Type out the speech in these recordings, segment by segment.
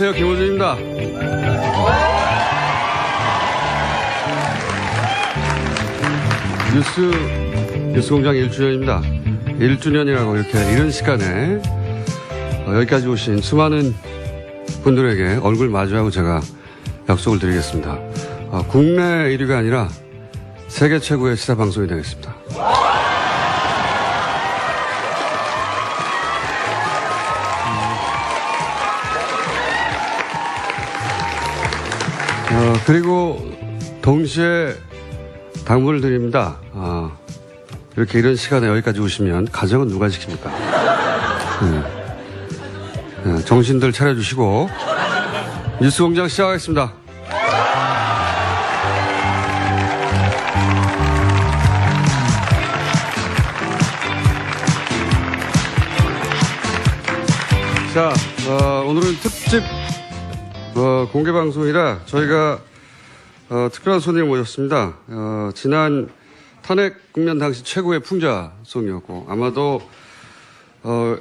안녕하세요. 김호준입니다. 뉴스공장 1주년입니다. 1주년이라고 이렇게 이런 시간에 여기까지 오신 수많은 분들에게 얼굴 마주하고 제가 약속을 드리겠습니다. 국내 1위가 아니라 세계 최고의 시사 방송이 되겠습니다. 그리고 동시에 당부를 드립니다. 이렇게 이런 시간에 여기까지 오시면 가정은 누가 지킵니까? 정신들 차려주시고 뉴스공장 시작하겠습니다. 자, 오늘은 특집 공개방송이라 저희가 특별한 손님을 모셨습니다. 지난 탄핵 국면 당시 최고의 풍자송이었고 아마도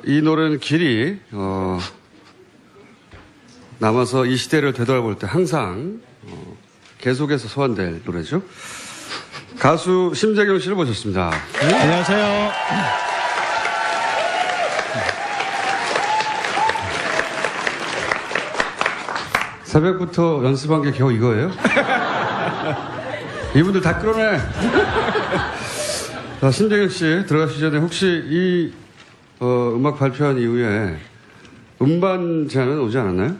이 노래는 길이 남아서 이 시대를 되돌아볼 때 항상 계속해서 소환될 노래죠. 가수 심재경 씨를 모셨습니다. 안녕하세요. 새벽부터 연습한 게 겨우 이거예요? 이분들 다 끌어내. 심재경 씨 들어가시기 전에 혹시 이 음악 발표한 이후에 음반 제안은 오지 않았나요?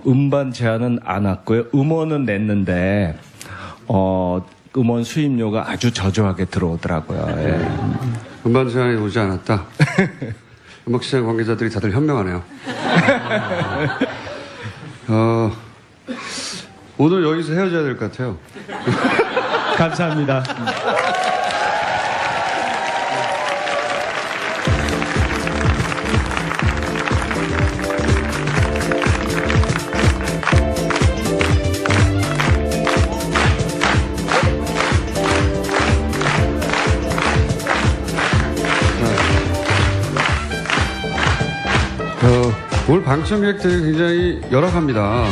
음반 제안은 안 왔고요. 음원은 냈는데 음원 수입료가 아주 저조하게 들어오더라고요. 예. 음반 제안이 오지 않았다. 음악시장 관계자들이 다들 현명하네요. 오늘 여기서 헤어져야 될 것 같아요. 감사합니다. 오늘 방청객들이 굉장히 열악합니다.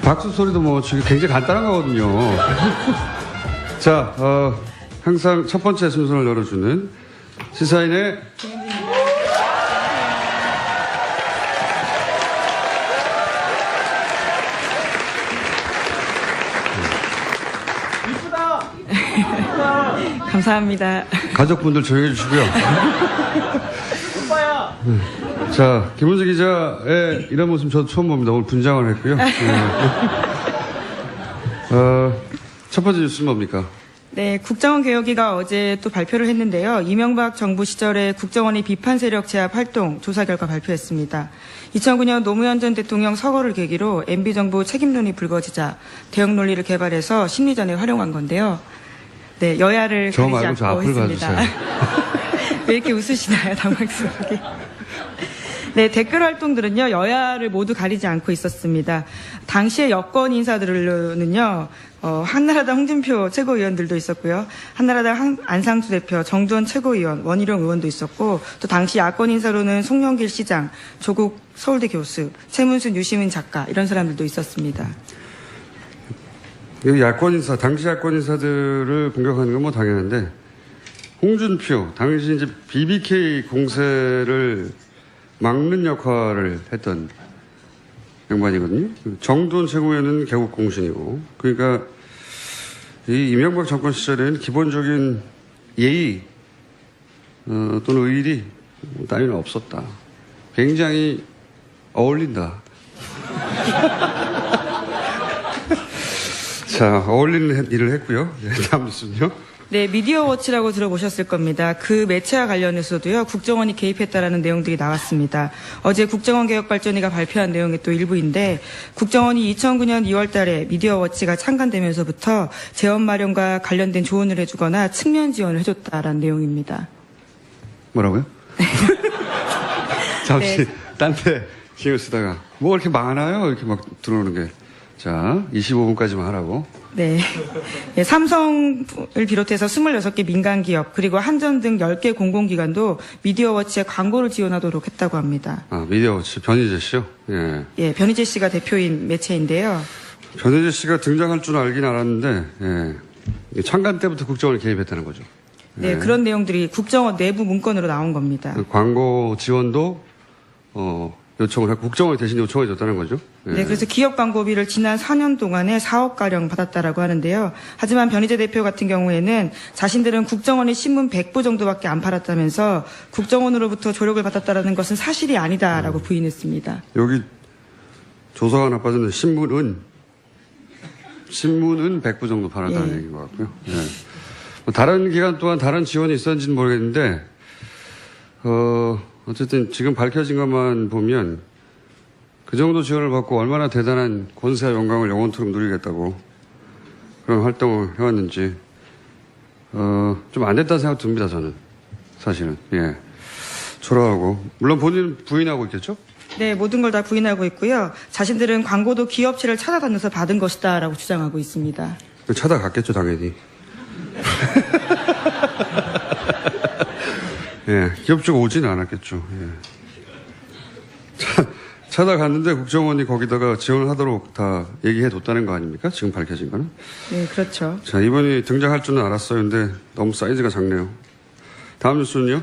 박수 소리도 뭐 지금 굉장히 간단한 거거든요. 자, 항상 첫 번째 순서를 열어주는 시사인의 감사합니다. 가족분들 조용히 해주시고요. 오빠야. 자, 김은지 기자의 이런 모습 저도 처음 봅니다. 오늘 분장을 했고요. 첫 번째 뉴스는 뭡니까? 네, 국정원 개혁위가 어제 또 발표를 했는데요. 이명박 정부 시절에 국정원이 비판 세력 제압 활동 조사 결과 발표했습니다. 2009년 노무현 전 대통령 서거를 계기로 MB정부 책임론이 불거지자 대응 논리를 개발해서 심리전에 활용한 건데요. 네, 여야를 저 가리지 말고 않고 저 앞을 했습니다. 봐주세요. 왜 이렇게 웃으시나요, 당황스럽게. 네, 댓글 활동들은요, 여야를 모두 가리지 않고 있었습니다. 당시의 여권 인사들은요, 한나라당 홍준표 최고위원들도 있었고요. 한나라당 안상수 대표, 정두원 최고위원, 원희룡 의원도 있었고, 또 당시 야권 인사로는 송영길 시장, 조국 서울대 교수, 최문순 유시민 작가, 이런 사람들도 있었습니다. 야권 인사, 당시 야권 인사들을 공격하는 건 뭐 당연한데, 홍준표, 당시 이제 BBK 공세를 막는 역할을 했던 양반이거든요. 정두원 최고위원은 개국 공신이고, 그러니까 이 이명박 정권 시절에는 기본적인 예의 또는 의리 따위는 없었다. 굉장히 어울린다. 자, 어울리는 일을 했고요. 다음 뉴스는요. 네, 미디어워치라고 들어보셨을 겁니다. 그 매체와 관련해서도요, 국정원이 개입했다라는 내용들이 나왔습니다. 어제 국정원 개혁발전위가 발표한 내용이 또 일부인데, 국정원이 2009년 2월 달에 미디어워치가 창간되면서부터 재원 마련과 관련된 조언을 해주거나 측면 지원을 해줬다라는 내용입니다. 뭐라고요? 잠시 네. 딴 데 신경 쓰다가 뭐 이렇게 많아요? 이렇게 막 들어오는 게 자, 25분까지만 하라고. 네. 예, 삼성을 비롯해서 26개 민간기업 그리고 한전 등 10개 공공기관도 미디어워치에 광고를 지원하도록 했다고 합니다. 아, 미디어워치 변희재 씨요? 예. 예, 변희재 씨가 대표인 매체인데요. 변희재 씨가 등장할 줄 알긴 알았는데, 예. 창간 때부터 국정원이 개입했다는 거죠. 네, 예. 그런 내용들이 국정원 내부 문건으로 나온 겁니다. 그 광고 지원도, 요청을 했고, 국정원이 대신 요청해 줬다는 거죠. 예. 네, 그래서 기업 광고비를 지난 4년 동안에 4억가량 받았다라고 하는데요. 하지만 변희재 대표 같은 경우에는 자신들은 국정원의 신문 100부 정도밖에 안 팔았다면서 국정원으로부터 조력을 받았다는 것은 사실이 아니다라고 부인했습니다. 여기 조사가 하나 빠졌는데, 신문은 100부 정도 팔았다는 예. 얘기인 것 같고요. 예. 뭐 다른 기간 동안 다른 지원이 있었는지는 모르겠는데, 어쨌든 지금 밝혀진 것만 보면 그 정도 지원을 받고 얼마나 대단한 권세와 영광을 영원토록 누리겠다고 그런 활동을 해왔는지, 좀 안 됐다는 생각 듭니다, 저는. 사실은. 예. 초라하고. 물론 본인은 부인하고 있겠죠? 네, 모든 걸 다 부인하고 있고요. 자신들은 광고도 기업체를 찾아다녀서 받은 것이다라고 주장하고 있습니다. 찾아갔겠죠, 당연히. 예, 기업 쪽 오지는 않았겠죠. 예. 찾아갔는데 국정원이 거기다가 지원을 하도록 다 얘기해 뒀다는 거 아닙니까? 지금 밝혀진 거는. 네, 그렇죠. 자, 이번이 등장할 줄은 알았어요. 근데 너무 사이즈가 작네요. 다음 뉴스는요?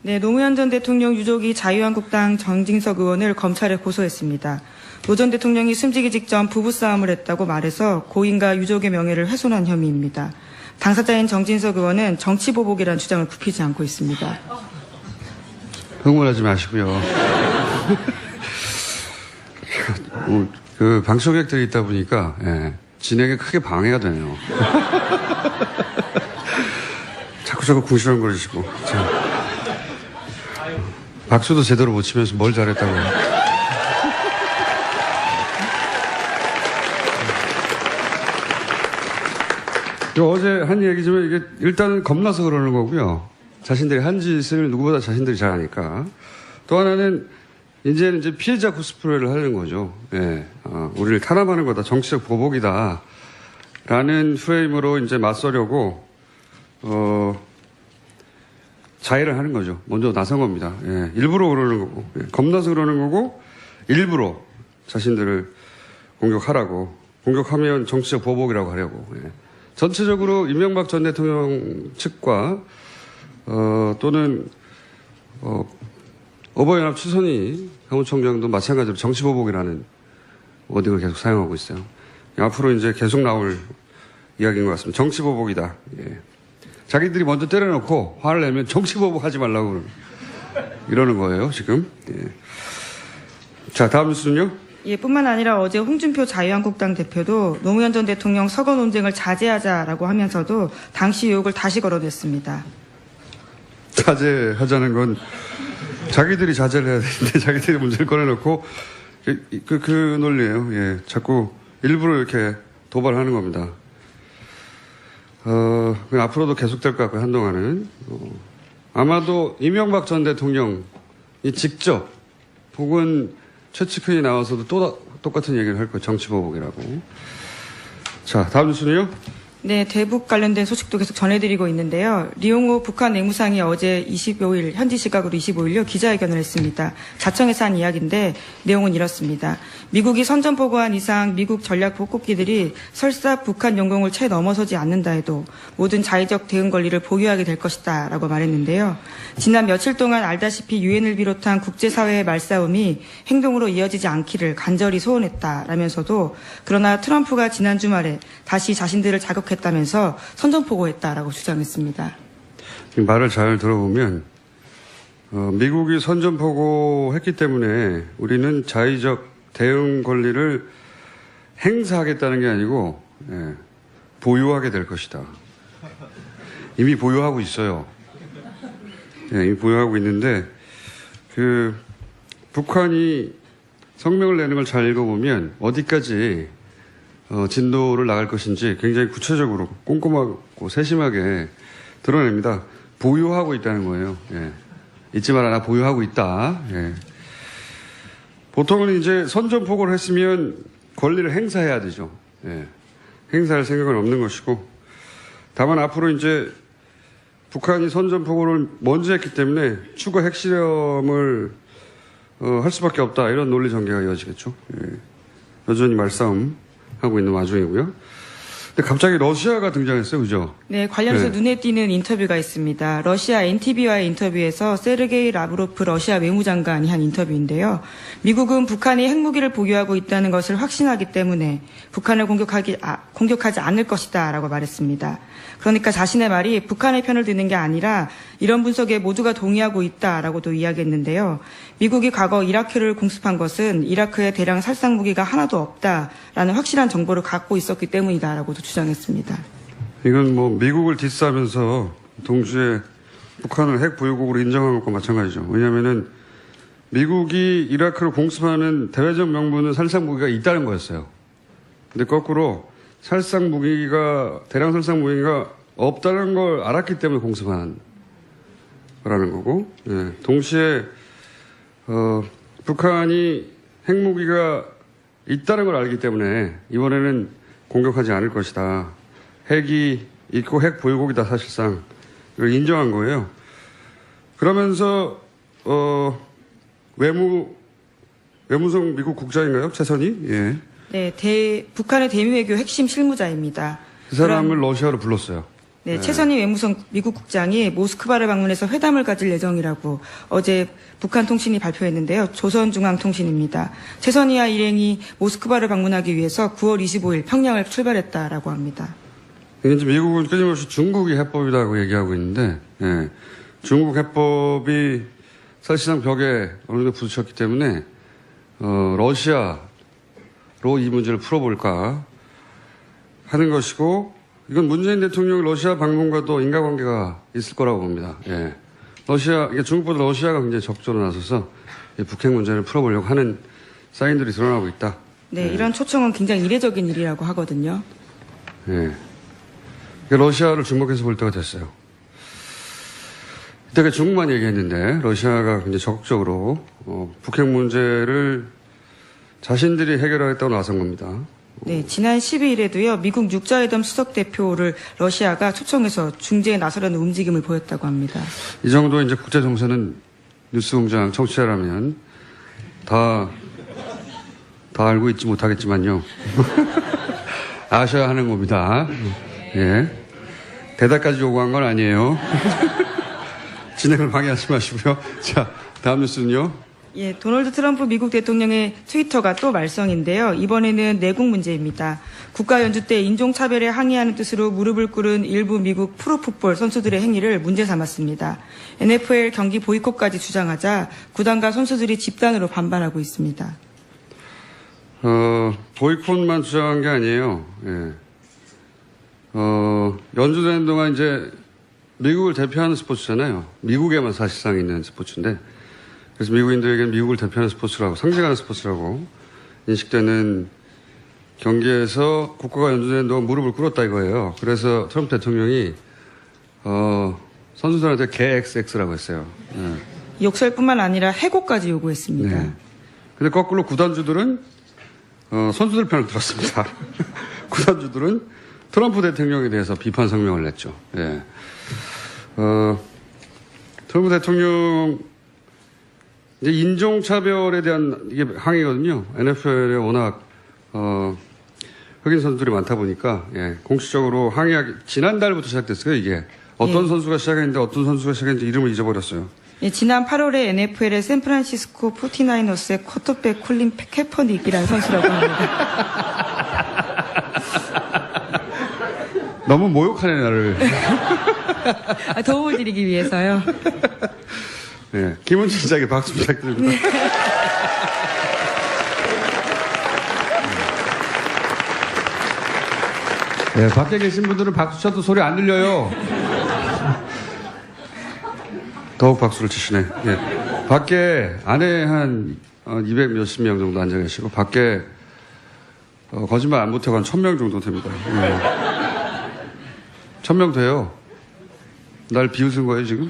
네, 노무현 전 대통령 유족이 자유한국당 정진석 의원을 검찰에 고소했습니다. 노 전 대통령이 숨지기 직전 부부싸움을 했다고 말해서 고인과 유족의 명예를 훼손한 혐의입니다. 당사자인 정진석 의원은 정치보복이라는 주장을 굽히지 않고 있습니다. 흥분하지 마시고요. 그 방청객들이 있다 보니까 예, 진행에 크게 방해가 되네요. 자꾸 궁시렁거리시고. 자. 박수도 제대로 못 치면서 뭘 잘했다고. 어제 한 얘기지만 이게 일단은 겁나서 그러는 거고요. 자신들이 한 짓을 누구보다 자신들이 잘 아니까. 또 하나는 이제는 피해자 코스프레를 하는 거죠. 예, 우리를 탄압하는 거다. 정치적 보복이다. 라는 프레임으로 이제 맞서려고, 자해를 하는 거죠. 먼저 나선 겁니다. 예, 일부러 그러는 거고, 예, 겁나서 그러는 거고, 일부러 자신들을 공격하라고, 공격하면 정치적 보복이라고 하려고. 예. 전체적으로 이명박 전 대통령 측과 또는 어버이연합 추선희 사무총장도 마찬가지로 정치보복이라는 워딩을 계속 사용하고 있어요. 앞으로 이제 계속 나올 이야기인 것 같습니다. 정치보복이다. 예. 자기들이 먼저 때려놓고 화를 내면 정치보복하지 말라고 이러는 거예요, 지금. 예. 자, 다음 뉴스는요? 예, 뿐만 아니라 어제 홍준표 자유한국당 대표도 노무현 전 대통령 서거 논쟁을 자제하자라고 하면서도 당시 의혹을 다시 걸어냈습니다. 자제하자는 건 자기들이 자제를 해야 되는데 자기들이 문제를 꺼내놓고 그 논리예요. 예, 자꾸 일부러 이렇게 도발하는 겁니다. 앞으로도 계속될 것 같고요, 한동안은. 아마도 이명박 전 대통령이 직접 혹은 최측근이 나와서도 또 똑같은 얘기를 할 거예요. 정치보복이라고. 자, 다음 뉴스는요? 네, 대북 관련된 소식도 계속 전해드리고 있는데요. 리용호 북한 내무상이 어제 25일, 현지 시각으로 25일요, 기자회견을 했습니다. 자청에서 한 이야기인데 내용은 이렇습니다. 미국이 선전포고한 이상 미국 전략 복국기들이 설사 북한 영공을 채 넘어서지 않는다 해도 모든 자의적 대응 권리를 보유하게 될 것이다 라고 말했는데요. 지난 며칠 동안 알다시피 유엔을 비롯한 국제사회의 말싸움이 행동으로 이어지지 않기를 간절히 소원했다라면서도 그러나 트럼프가 지난 주말에 다시 자신들을 자극했다면서 선전포고했다라고 주장했습니다. 말을 잘 들어보면 미국이 선전포고했기 때문에 우리는 자의적 대응 권리를 행사하겠다는 게 아니고 보유하게 될 것이다. 이미 보유하고 있어요. 이미 보유하고 있는데 북한이 성명을 내는 걸 잘 읽어보면 어디까지 진도를 나갈 것인지 굉장히 구체적으로 꼼꼼하고 세심하게 드러냅니다. 보유하고 있다는 거예요. 예. 잊지 마라, 나 보유하고 있다. 예. 보통은 이제 선전포고를 했으면 권리를 행사해야 되죠. 예. 행사할 생각은 없는 것이고, 다만 앞으로 이제 북한이 선전포고를 먼저 했기 때문에 추가 핵실험을 할 수밖에 없다, 이런 논리 전개가 이어지겠죠. 예. 여전히 말싸움 하고 있는 와중이고요. 근데 갑자기 러시아가 등장했어요, 그죠? 네, 관련해서 네. 눈에 띄는 인터뷰가 있습니다. 러시아 NTV와의 인터뷰에서 세르게이 라브로프 러시아 외무장관이 한 인터뷰인데요. 미국은 북한이 핵무기를 보유하고 있다는 것을 확신하기 때문에 북한을 공격하지 않을 것이다라고 말했습니다. 그러니까 자신의 말이 북한의 편을 드는 게 아니라 이런 분석에 모두가 동의하고 있다라고도 이야기했는데요. 미국이 과거 이라크를 공습한 것은 이라크에 대량 살상 무기가 하나도 없다라는 확실한 정보를 갖고 있었기 때문이다라고도 주장했습니다. 이건 뭐 미국을 디스하면서 동시에 북한을 핵 보유국으로 인정한 것과 마찬가지죠. 왜냐하면은 미국이 이라크를 공습하는 대외적 명분은 살상 무기가 있다는 거였어요. 근데 거꾸로 대량 살상 무기가 없다는 걸 알았기 때문에 공습한 거라는 거고, 예. 동시에 북한이 핵무기가 있다는 걸 알기 때문에 이번에는 공격하지 않을 것이다. 핵이 있고 핵 보유국이다, 사실상. 이걸 인정한 거예요. 그러면서 외무성 미국 국장인가요? 최선희? 예. 네, 북한의 대미외교 핵심 실무자입니다. 그 사람을 러시아로 불렀어요. 네, 최선희 외무성 미국 국장이 모스크바를 방문해서 회담을 가질 예정이라고 어제 북한 통신이 발표했는데요. 조선중앙통신입니다. 최선희와 일행이 모스크바를 방문하기 위해서 9월 25일 평양을 출발했다라고 합니다. 이제 미국은 끊임없이 중국이 해법이라고 얘기하고 있는데, 예. 중국 해법이 사실상 벽에 어느 정도 부딪혔기 때문에 러시아로 이 문제를 풀어볼까 하는 것이고, 이건 문재인 대통령의 러시아 방문과도 인과관계가 있을 거라고 봅니다. 예. 중국보다 러시아가 굉장히 적극적으로 나서서 이 북핵 문제를 풀어보려고 하는 사인들이 드러나고 있다. 네, 예. 이런 초청은 굉장히 이례적인 일이라고 하거든요. 예. 러시아를 주목해서 볼 때가 됐어요. 이때가 중국만 얘기했는데 러시아가 굉장히 적극적으로 북핵 문제를 자신들이 해결하겠다고 나선 겁니다. 네, 지난 12일에도요, 미국 육자회담 수석 대표를 러시아가 초청해서 중재에 나서려는 움직임을 보였다고 합니다. 이 정도 이제 국제 정세는 뉴스공장 청취자라면 다 알고 있지 못하겠지만요. 아셔야 하는 겁니다. 예. 대답까지 요구한 건 아니에요. 진행을 방해하지 마시고요. 자, 다음 뉴스는요. 예, 도널드 트럼프 미국 대통령의 트위터가 또 말썽인데요. 이번에는 내국 문제입니다. 국가 연주 때 인종차별에 항의하는 뜻으로 무릎을 꿇은 일부 미국 프로풋볼 선수들의 행위를 문제 삼았습니다. NFL 경기 보이콧까지 주장하자 구단과 선수들이 집단으로 반발하고 있습니다. 보이콧만 주장한 게 아니에요. 예. 연주되는 동안 이제 미국을 대표하는 스포츠잖아요. 미국에만 사실상 있는 스포츠인데, 그래서 미국인들에게는 미국을 대표하는 스포츠라고, 상징하는 스포츠라고 인식되는 경기에서 국가가 연주되는 동안 무릎을 꿇었다 이거예요. 그래서 트럼프 대통령이 선수들한테 개XX라고 했어요. 네. 욕설뿐만 아니라 해고까지 요구했습니다. 네. 근데 거꾸로 구단주들은 선수들 편을 들었습니다. 구단주들은 트럼프 대통령에 대해서 비판 성명을 냈죠. 예. 트럼프 대통령 이제 인종차별에 대한 이게 항의거든요. NFL에 워낙 흑인 선수들이 많다 보니까, 예, 공식적으로 항의하기 지난달부터 시작됐어요. 이게 어떤 예. 선수가 시작했는데 어떤 선수가 시작했는지 이름을 잊어버렸어요. 예, 지난 8월에 NFL의 샌프란시스코 49어스의 쿼터백 콜린 캐퍼닉이라는 선수라고 합니다. 너무 모욕하네 나를. 도움을 드리기 위해서요. 네, 김은진 기자에게 박수 부탁드립니다. 네. 네, 밖에 계신 분들은 박수 쳐도 소리 안 들려요. 더욱 박수를 치시네. 예. 밖에 안에 한 200 몇십 명 정도 앉아 계시고, 밖에 거짓말 안 못하고 한 1000명 정도 됩니다. 예. 1000명 돼요. 날 비웃은 거예요 지금?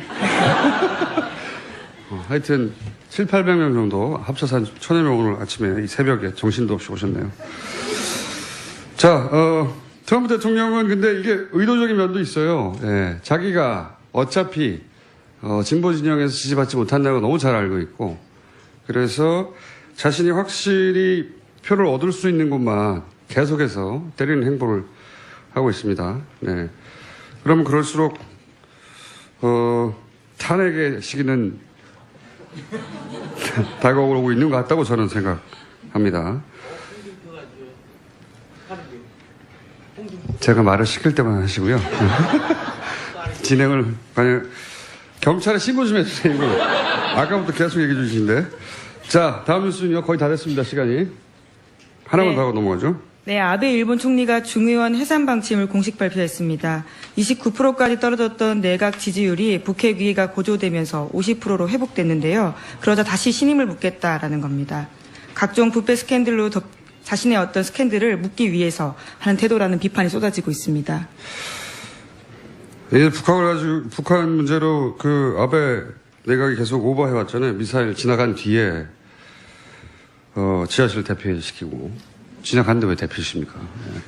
하여튼 700~800명 정도 합쳐서 한 1000여 명 오늘 아침에 이 새벽에 정신도 없이 오셨네요. 자, 트럼프 대통령은 근데 이게 의도적인 면도 있어요. 예, 자기가 어차피 진보 진영에서 지지받지 못한다는 걸 너무 잘 알고 있고, 그래서 자신이 확실히 표를 얻을 수 있는 곳만 계속해서 때리는 행보를 하고 있습니다. 네. 그러면 그럴수록 탄핵의 시기는 다가오고 있는 것 같다고 저는 생각합니다. 제가 말을 시킬 때만 하시고요. 진행을 만약 경찰에 신고 좀 해주세요. 이거. 아까부터 계속 얘기해 주시는데. 자, 다음 뉴스는요. 거의 다 됐습니다. 시간이. 하나만 네. 더 하고 넘어가죠. 네, 아베 일본 총리가 중의원 해산 방침을 공식 발표했습니다. 29%까지 떨어졌던 내각 지지율이 북핵 위기가 고조되면서 50%로 회복됐는데요. 그러자 다시 신임을 묻겠다라는 겁니다. 각종 부패 스캔들로 자신의 어떤 스캔들을 묻기 위해서 하는 태도라는 비판이 쏟아지고 있습니다. 예, 북한 문제로 그 아베 내각이 계속 오버해왔잖아요. 미사일 지나간 뒤에 지하실 대피시키고 지나갔는데 왜 대피십니까? 예.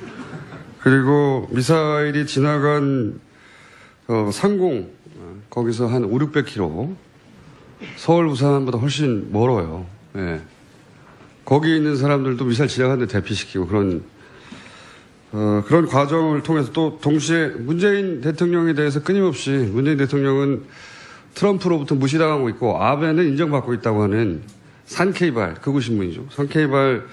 그리고 미사일이 지나간 상공 거기서 한 500~600km 서울 부산보다 훨씬 멀어요. 예. 거기 있는 사람들도 미사일 지나갔는데 대피시키고 그런 과정을 통해서 또 동시에 문재인 대통령에 대해서 끊임없이 문재인 대통령은 트럼프로부터 무시당하고 있고 아베는 인정받고 있다고 하는 산케이발, 극우 신문이죠. 산케이발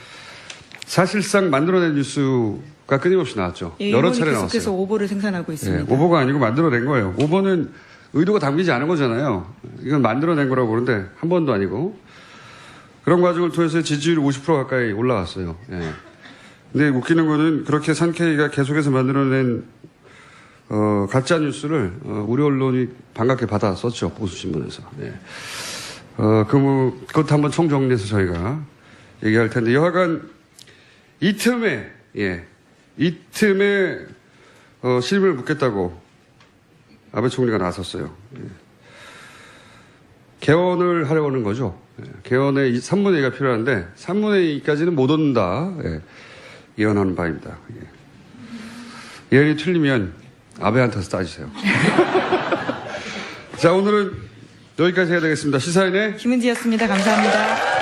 사실상 만들어낸 뉴스가 끊임없이 나왔죠. 예, 여러 차례 계속해서 나왔어요. 오보를 생산하고 있습니다. 예, 오보가 아니고 만들어낸 거예요. 오보는 의도가 담기지 않은 거잖아요. 이건 만들어낸 거라고 그러는데 한 번도 아니고 그런 과정을 통해서 지지율이 50% 가까이 올라갔어요. 예. 근데 웃기는 거는 그렇게 산케이가 계속해서 만들어낸 가짜 뉴스를 우리 언론이 반갑게 받아 썼죠. 보수신문에서. 예. 그것도 한번 총정리해서 저희가 얘기할 텐데 여하간 이 틈에 실임을 묻겠다고 아베 총리가 나섰어요. 예. 개헌을 하려고 하는 거죠. 예. 개헌의 3분의 2가 필요한데 3분의 2까지는 못 얻는다. 예. 예언하는 바입니다. 예. 예언이 틀리면 아베한테서 따지세요. 자, 오늘은 여기까지 해야 되겠습니다. 시사인의 김은지였습니다. 감사합니다.